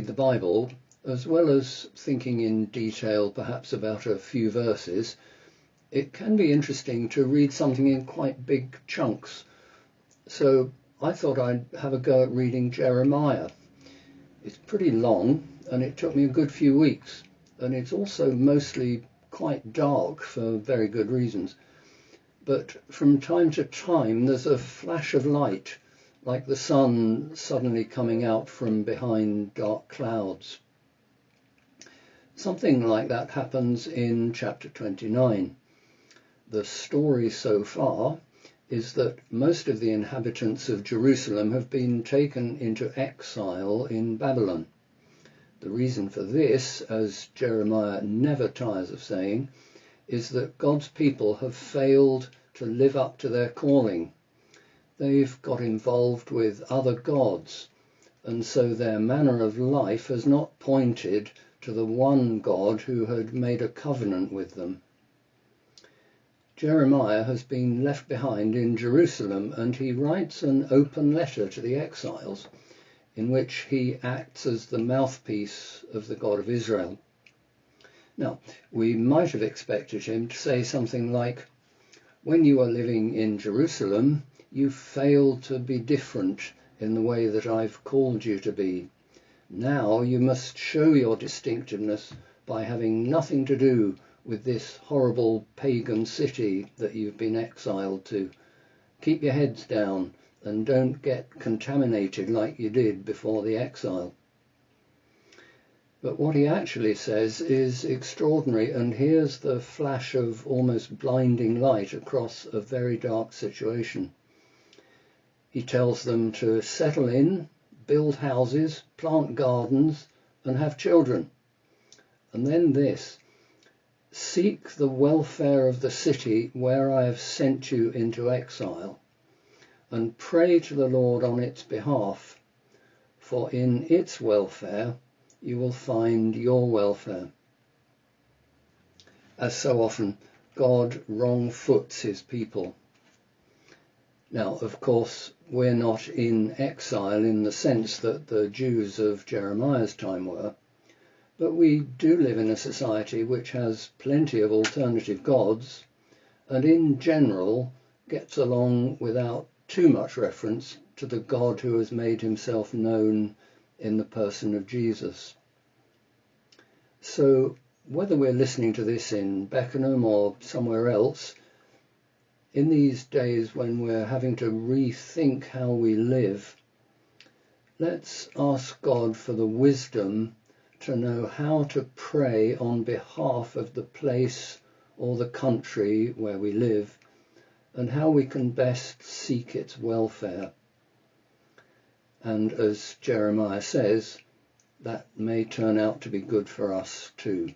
read the Bible, as well as thinking in detail perhaps about a few verses, it can be interesting to read something in quite big chunks. So I thought I'd have a go at reading Jeremiah. It's pretty long and it took me a good few weeks, and it's also mostly quite dark for very good reasons. But from time to time there's a flash of light, like the sun suddenly coming out from behind dark clouds. Something like that happens in chapter 29. The story so far is that most of the inhabitants of Jerusalem have been taken into exile in Babylon. The reason for this, as Jeremiah never tires of saying, is that God's people have failed to live up to their calling. They've got involved with other gods, and so their manner of life has not pointed to the one God who had made a covenant with them. Jeremiah has been left behind in Jerusalem, and he writes an open letter to the exiles in which he acts as the mouthpiece of the God of Israel. Now, we might have expected him to say something like, "When you are living in Jerusalem, you failed to be different in the way that I've called you to be. Now you must show your distinctiveness by having nothing to do with this horrible pagan city that you've been exiled to. Keep your heads down and don't get contaminated like you did before the exile." But what he actually says is extraordinary, and here's the flash of almost blinding light across a very dark situation. He tells them to settle in, build houses, plant gardens, and have children. And then this: "Seek the welfare of the city where I have sent you into exile, and pray to the Lord on its behalf, for in its welfare you will find your welfare." As so often, God wrong-foots his people. Now, of course, we're not in exile in the sense that the Jews of Jeremiah's time were, but we do live in a society which has plenty of alternative gods, and in general gets along without too much reference to the God who has made himself known in the person of Jesus. So whether we're listening to this in Beckenham or somewhere else, in these days when we're having to rethink how we live, let's ask God for the wisdom to know how to pray on behalf of the place or the country where we live, and how we can best seek its welfare. And as Jeremiah says, that may turn out to be good for us too.